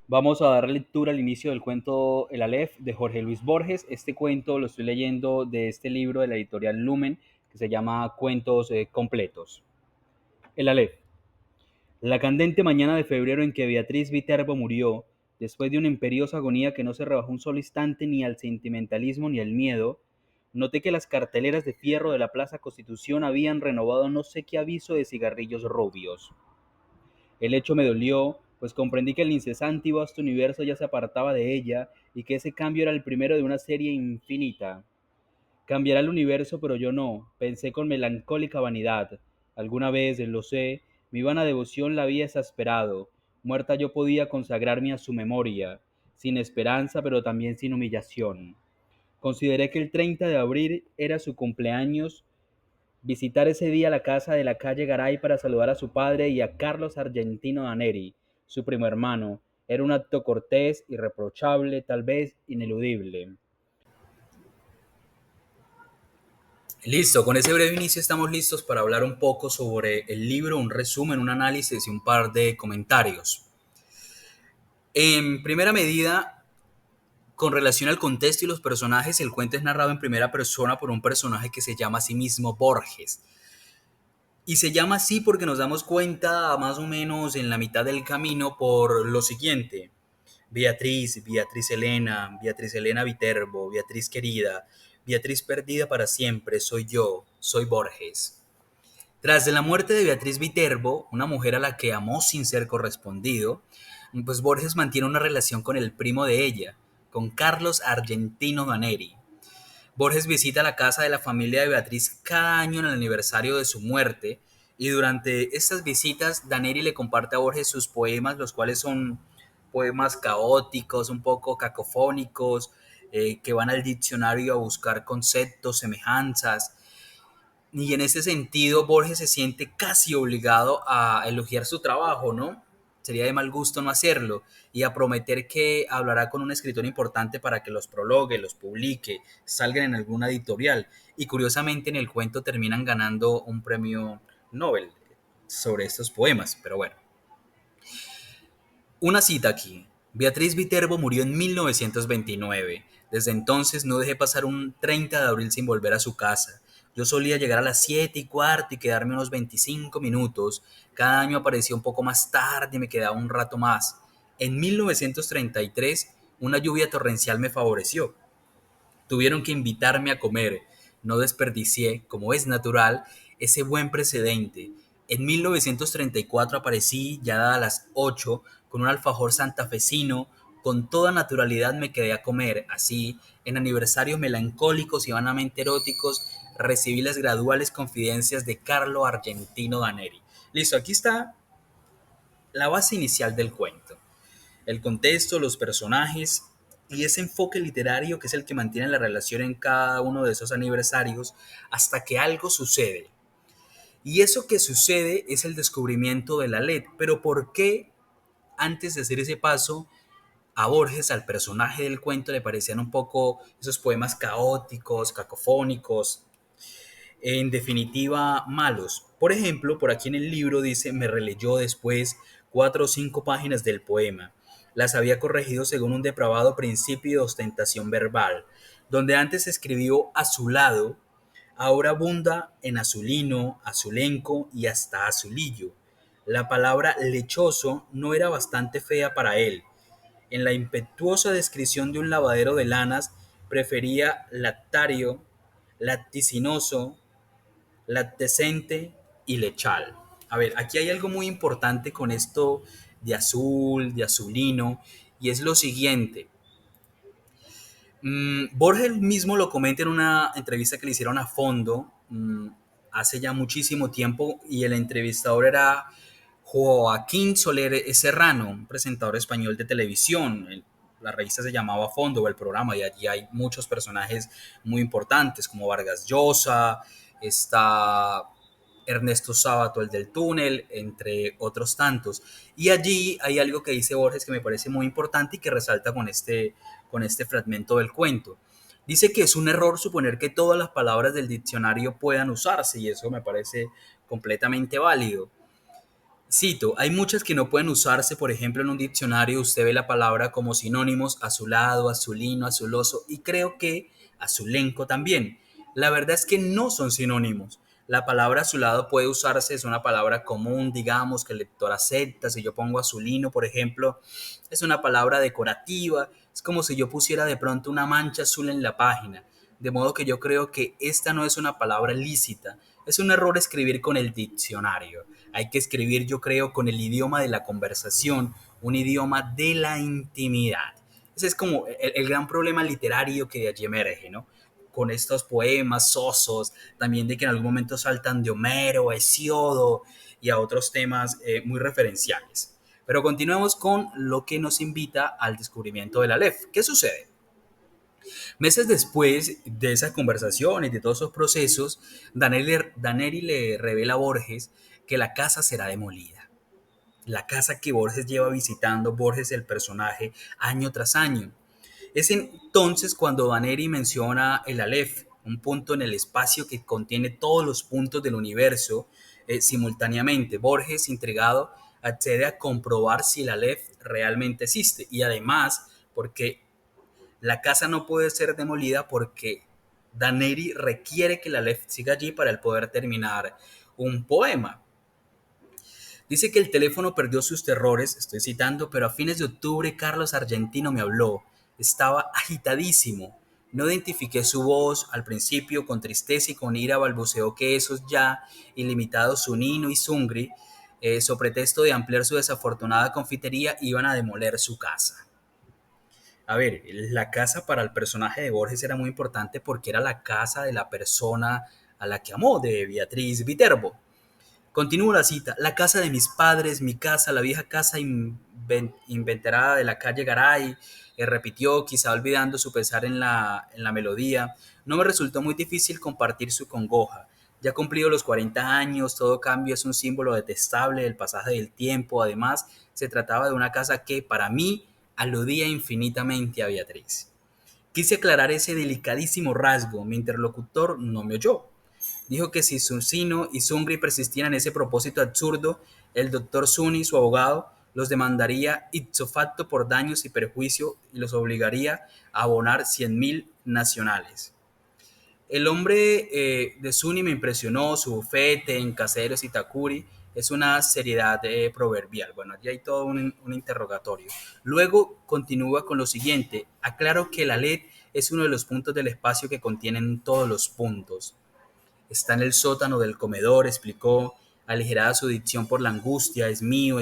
Vamos a dar lectura al inicio del cuento El Aleph de Jorge Luis Borges. Este cuento lo estoy leyendo de este libro de la editorial Lumen que se llama Cuentos Completos. El Aleph. La candente mañana de febrero en que Beatriz Viterbo murió, después de una imperiosa agonía que no se rebajó un solo instante ni al sentimentalismo ni al miedo, noté que las carteleras de fierro de la Plaza Constitución habían renovado no sé qué aviso de cigarrillos rubios. El hecho me dolió, pues comprendí que el incesante y vasto universo ya se apartaba de ella y que ese cambio era el primero de una serie infinita. Cambiará el universo, pero yo no, pensé con melancólica vanidad. Alguna vez, lo sé, mi vana devoción la había exasperado. Muerta yo podía consagrarme a su memoria, sin esperanza, pero también sin humillación. Consideré que el 30 de abril era su cumpleaños. Visitar ese día la casa de la calle Garay para saludar a su padre y a Carlos Argentino Daneri, su primo hermano, era un acto cortés, irreprochable, tal vez ineludible. Listo, con ese breve inicio estamos listos para hablar un poco sobre el libro, un resumen, un análisis y un par de comentarios. En primera medida, con relación al contexto y los personajes, el cuento es narrado en primera persona por un personaje que se llama a sí mismo Borges. Y se llama así porque nos damos cuenta más o menos en la mitad del camino por lo siguiente. Beatriz Elena Viterbo, Beatriz querida, Beatriz perdida para siempre, soy yo, soy Borges. Tras de la muerte de Beatriz Viterbo, una mujer a la que amó sin ser correspondido, pues Borges mantiene una relación con el primo de ella, con Carlos Argentino Daneri. Borges visita la casa de la familia de Beatriz cada año en el aniversario de su muerte y durante estas visitas Daneri le comparte a Borges sus poemas, los cuales son poemas caóticos, un poco cacofónicos, que van al diccionario a buscar conceptos, semejanzas. Y en ese sentido, Borges se siente casi obligado a elogiar su trabajo, ¿no? Sería de mal gusto no hacerlo y a prometer que hablará con un escritor importante para que los prologue, los publique, salgan en alguna editorial. Y curiosamente en el cuento terminan ganando un premio Nobel sobre estos poemas. Pero bueno, una cita aquí. Beatriz Viterbo murió en 1929. Desde entonces no dejé pasar un 30 de abril sin volver a su casa. Yo solía llegar a las 7:15 y quedarme unos 25 minutos. Cada año aparecía un poco más tarde y me quedaba un rato más. En 1933, una lluvia torrencial me favoreció. Tuvieron que invitarme a comer. No desperdicié, como es natural, ese buen precedente. En 1934 aparecí, ya dadas las 8, con un alfajor santafesino. Con toda naturalidad me quedé a comer. Así, en aniversarios melancólicos y vanamente eróticos, recibí las graduales confidencias de Carlo Argentino Daneri. Listo, aquí está la base inicial del cuento. El contexto, los personajes y ese enfoque literario que es el que mantiene la relación en cada uno de esos aniversarios hasta que algo sucede. Y eso que sucede es el descubrimiento de la LED. Pero ¿por qué antes de hacer ese paso a Borges, al personaje del cuento, le parecían un poco esos poemas caóticos, cacofónicos, en definitiva malos? Por ejemplo, por aquí en el libro dice, me releyó después 4 o 5 páginas del poema. Las había corregido según un depravado principio de ostentación verbal. Donde antes escribió azulado, ahora abunda en azulino, azulenco y hasta azulillo. La palabra lechoso no era bastante fea para él. En la impetuosa descripción de un lavadero de lanas, prefería lactario, lacticinoso, lactescente y lechal. A ver, aquí hay algo muy importante con esto de azul, de azulino, y es lo siguiente. Borges mismo lo comenta en una entrevista que le hicieron a fondo hace ya muchísimo tiempo, y el entrevistador era Joaquín Soler Serrano, un presentador español de televisión. La revista se llamaba Fondo, o el programa, y allí hay muchos personajes muy importantes como Vargas Llosa, está Ernesto Sábato, el del túnel, entre otros tantos. Y allí hay algo que dice Borges que me parece muy importante y que resalta con este fragmento del cuento. Dice que es un error suponer que todas las palabras del diccionario puedan usarse, y eso me parece completamente válido. Cito, hay muchas que no pueden usarse, por ejemplo, en un diccionario usted ve la palabra como sinónimos, azulado, azulino, azuloso y creo que azulenco también. La verdad es que no son sinónimos. La palabra azulado puede usarse, es una palabra común, digamos, que el lector acepta. Si yo pongo azulino, por ejemplo, es una palabra decorativa. Es como si yo pusiera de pronto una mancha azul en la página. De modo que yo creo que esta no es una palabra lícita. Es un error escribir con el diccionario. Hay que escribir, yo creo, con el idioma de la conversación, un idioma de la intimidad. Ese es como el gran problema literario que de allí emerge, ¿no? Con estos poemas sosos, también de que en algún momento saltan de Homero, a Hesiodo y a otros temas muy referenciales. Pero continuemos con lo que nos invita al descubrimiento del Aleph. ¿Qué sucede? Meses después de esas conversaciones, de todos esos procesos, Daneri le revela a Borges que la casa será demolida. La casa que Borges lleva visitando, Borges el personaje, año tras año. Es entonces cuando Daneri menciona el Aleph, un punto en el espacio que contiene todos los puntos del universo simultáneamente. Borges, intrigado, accede a comprobar si el Aleph realmente existe y además porque la casa no puede ser demolida porque Daneri requiere que la Aleph siga allí para el poder terminar un poema. Dice que el teléfono perdió sus terrores, estoy citando, pero a fines de octubre Carlos Argentino me habló. Estaba agitadísimo. No identifiqué su voz al principio, con tristeza y con ira balbuceó que esos ya ilimitados Zunino y Zungri, so pretexto de ampliar su desafortunada confitería, iban a demoler su casa. A ver, la casa para el personaje de Borges era muy importante porque era la casa de la persona a la que amó, de Beatriz Viterbo. Continúo la cita. La casa de mis padres, mi casa, la vieja casa inventarada de la calle Garay, repitió, quizá olvidando su pesar en la melodía. No me resultó muy difícil compartir su congoja. Ya cumplido los 40 años, todo cambio es un símbolo detestable del pasaje del tiempo. Además, se trataba de una casa que, para mí, aludía infinitamente a Beatriz. Quise aclarar ese delicadísimo rasgo. Mi interlocutor no me oyó. Dijo que si Susino y Zungri persistían en ese propósito absurdo, el doctor Zuni, su abogado, los demandaría ipso facto por daños y perjuicio y los obligaría a abonar 100.000 nacionales. El hombre de Zuni me impresionó, su bufete en Caseros y Takuri es una seriedad proverbial. Bueno, aquí hay todo un interrogatorio. Luego continúa con lo siguiente. Aclaro que la LED es uno de los puntos del espacio que contienen todos los puntos. Está en el sótano del comedor, explicó, aligerada su dicción por la angustia. Es mío,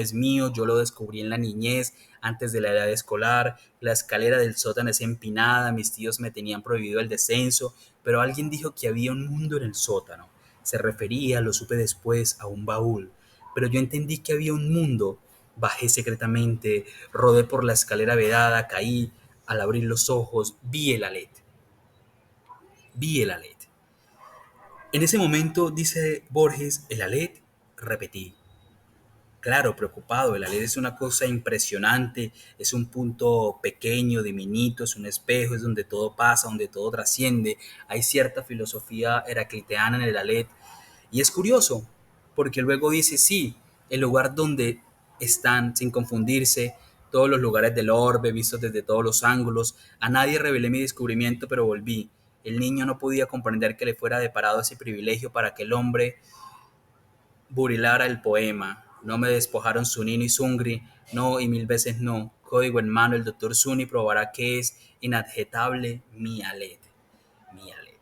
yo lo descubrí en la niñez, antes de la edad escolar. La escalera del sótano es empinada, mis tíos me tenían prohibido el descenso, pero alguien dijo que había un mundo en el sótano. Se refería, lo supe después, a un baúl. Pero yo entendí que había un mundo. Bajé secretamente, rodé por la escalera vedada, caí. Al abrir los ojos, vi el alet. Vi el alet. En ese momento, dice Borges, el Alet, repetí. Claro, preocupado, el Alet es una cosa impresionante, es un punto pequeño, diminuto, es un espejo, es donde todo pasa, donde todo trasciende. Hay cierta filosofía heracliteana en el Alet. Y es curioso, porque luego dice, sí, el lugar donde están, sin confundirse, todos los lugares del orbe, vistos desde todos los ángulos. A nadie revelé mi descubrimiento, pero volví. El niño no podía comprender que le fuera deparado ese privilegio para que el hombre burilara el poema. No me despojaron Zunino y Zungri, no y mil veces no. Código en mano, el doctor Zuni probará que es inadjetable mi Alet. Mi Alet.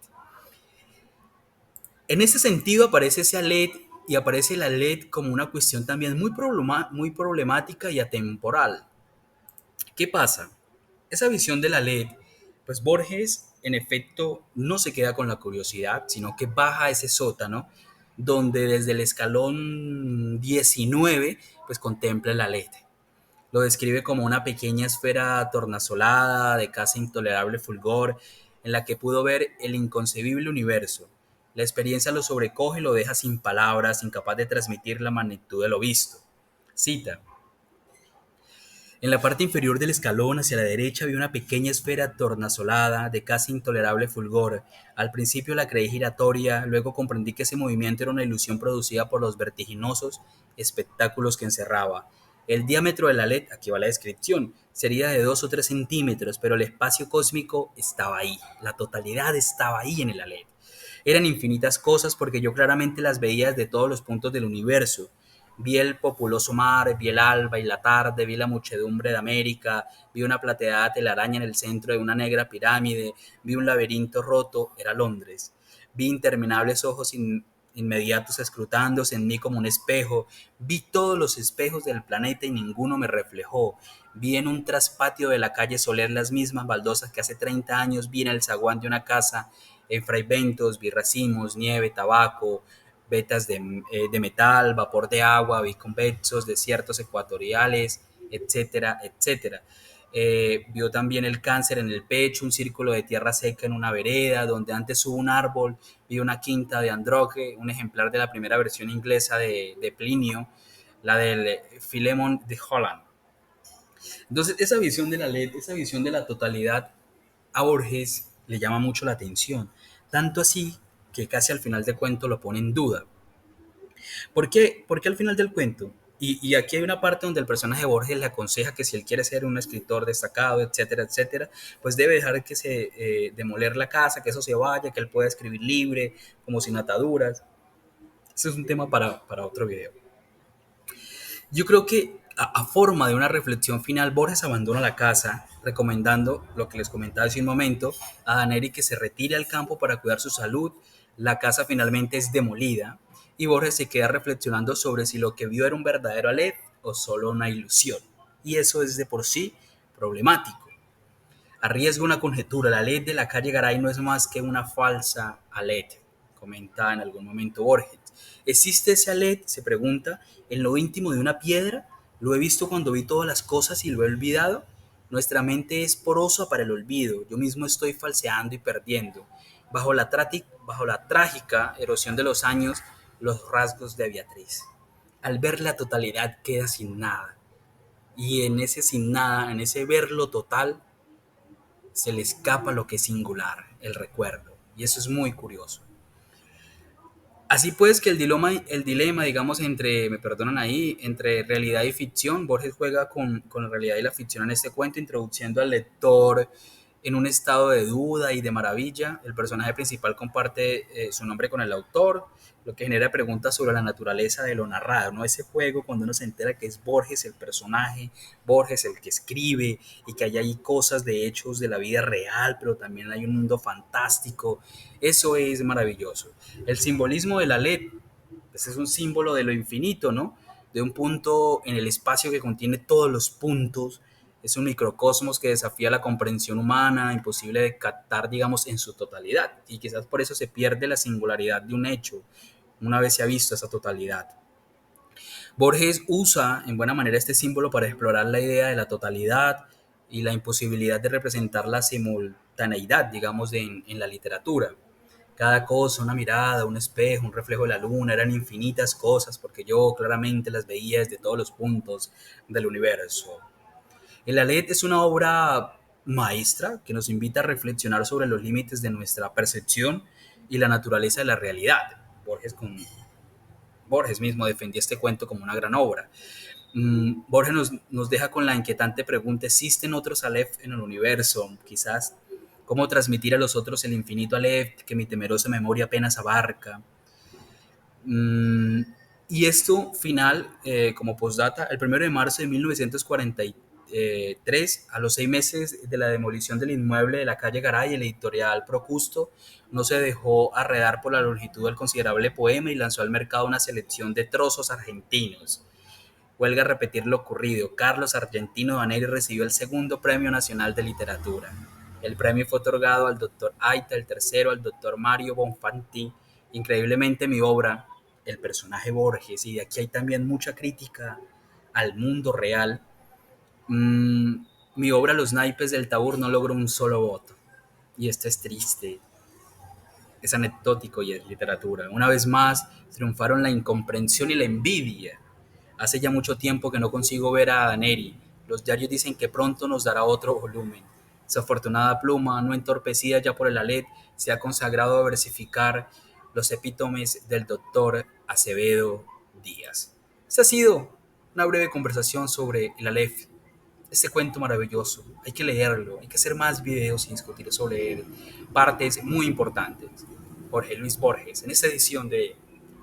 En ese sentido aparece ese Alet y aparece el Alet como una cuestión también muy problemática y atemporal. ¿Qué pasa? Esa visión de la LED, pues Borges en efecto no se queda con la curiosidad, sino que baja a ese sótano donde desde el escalón 19 pues contempla la LED. Lo describe como una pequeña esfera tornasolada de casi intolerable fulgor en la que pudo ver el inconcebible universo. La experiencia lo sobrecoge y lo deja sin palabras, incapaz de transmitir la magnitud de lo visto. Cita, En la parte inferior del escalón, hacia la derecha, vi una pequeña esfera tornasolada de casi intolerable fulgor. Al principio la creí giratoria, luego comprendí que ese movimiento era una ilusión producida por los vertiginosos espectáculos que encerraba. El diámetro de la LED, aquí va la descripción, sería de 2 o 3 centímetros, pero el espacio cósmico estaba ahí, la totalidad estaba ahí en el LED. Eran infinitas cosas porque yo claramente las veía desde todos los puntos del universo. Vi el populoso mar, vi el alba y la tarde, vi la muchedumbre de América, vi una plateada telaraña en el centro de una negra pirámide, vi un laberinto roto, era Londres. Vi interminables ojos inmediatos escrutándose en mí como un espejo. Vi todos los espejos del planeta y ninguno me reflejó. Vi en un traspatio de la calle Soler las mismas baldosas que hace 30 años vi en el zaguán de una casa en fraiventos, vi racimos, nieve, tabaco, vetas de metal, vapor de agua, biconvexos, desiertos ecuatoriales, etcétera, etcétera. Vio también el cáncer en el pecho, un círculo de tierra seca en una vereda, donde antes hubo un árbol, vio una quinta de Androge, un ejemplar de la primera versión inglesa de Plinio, la del Philemon de Holland. Entonces, esa visión de la LED, esa visión de la totalidad, a Borges le llama mucho la atención, tanto así que casi al final del cuento lo pone en duda. ¿Por qué? Porque al final del cuento, y aquí hay una parte donde el personaje de Borges le aconseja que si él quiere ser un escritor destacado, etcétera, etcétera, pues debe dejar que se demoler la casa, que eso se vaya, que él pueda escribir libre, como sin ataduras. Ese es un tema para otro video. Yo creo que a forma de una reflexión final, Borges abandona la casa, recomendando lo que les comentaba hace un momento, a Daneri que se retire al campo para cuidar su salud. La casa finalmente es demolida y Borges se queda reflexionando sobre si lo que vio era un verdadero Aleph o solo una ilusión. Y eso es de por sí problemático. Arriesga una conjetura, la ley de la calle Garay no es más que una falsa Alet, comenta en algún momento Borges. ¿Existe ese Alet? Se pregunta, en lo íntimo de una piedra. ¿Lo he visto cuando vi todas las cosas y lo he olvidado? Nuestra mente es porosa para el olvido. Yo mismo estoy falseando y perdiendo. Bajo la trágica erosión de los años, los rasgos de Beatriz. Al ver la totalidad queda sin nada. Y en ese sin nada, en ese verlo total, se le escapa lo que es singular, el recuerdo. Y eso es muy curioso. Así pues que el dilema, digamos, entre, me perdonan ahí, entre realidad y ficción, Borges juega con la realidad y la ficción en este cuento, introduciendo al lector en un estado de duda y de maravilla. El personaje principal comparte su nombre con el autor, lo que genera preguntas sobre la naturaleza de lo narrado, ¿no? Ese juego cuando uno se entera que es Borges el personaje, Borges el que escribe y que hay ahí cosas de hechos de la vida real, pero también hay un mundo fantástico. Eso es maravilloso. El simbolismo de la LED, ese es un símbolo de lo infinito, ¿no? De un punto en el espacio que contiene todos los puntos. Es un microcosmos que desafía la comprensión humana, imposible de captar, digamos, en su totalidad. Y quizás por eso se pierde la singularidad de un hecho, una vez se ha visto esa totalidad. Borges usa en buena manera este símbolo para explorar la idea de la totalidad y la imposibilidad de representar la simultaneidad, digamos, en la literatura. Cada cosa, una mirada, un espejo, un reflejo de la luna, eran infinitas cosas porque yo claramente las veía desde todos los puntos del universo. El Alet es una obra maestra que nos invita a reflexionar sobre los límites de nuestra percepción y la naturaleza de la realidad. Borges mismo defendía este cuento como una gran obra. Borges nos deja con la inquietante pregunta, ¿existen otros Aleph en el universo? Quizás, ¿cómo transmitir a los otros el infinito Aleph que mi temerosa memoria apenas abarca? Mm, y esto final, como postdata, el 1 de marzo de 1943, a los 6 meses de la demolición del inmueble de la calle Garay, el editorial Procusto no se dejó arredar por la longitud del considerable poema y lanzó al mercado una selección de trozos argentinos. Huelga repetir lo ocurrido. Carlos Argentino Daneri recibió el segundo Premio Nacional de Literatura. El premio fue otorgado al doctor Aita, el tercero al doctor Mario Bonfanti. Increíblemente mi obra, el personaje Borges, y de aquí hay también mucha crítica al mundo real, mi obra Los naipes del Tabur no logró un solo voto. Y esto es triste, es anecdótico y es literatura. Una vez más triunfaron la incomprensión y la envidia. Hace ya mucho tiempo que no consigo ver a Daneri, Los diarios dicen que pronto nos dará otro volumen. Su afortunada pluma, no entorpecida ya por el Alet, se ha consagrado a versificar los epítomes del doctor Acevedo Díaz. Esta ha sido una breve conversación sobre el Aleph, este cuento maravilloso. Hay que leerlo, hay que hacer más videos y discutir sobre él. Partes muy importantes. Jorge Luis Borges, en esta edición de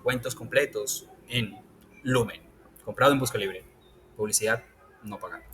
Cuentos Completos en Lumen, comprado en Busca Libre. Publicidad no pagada.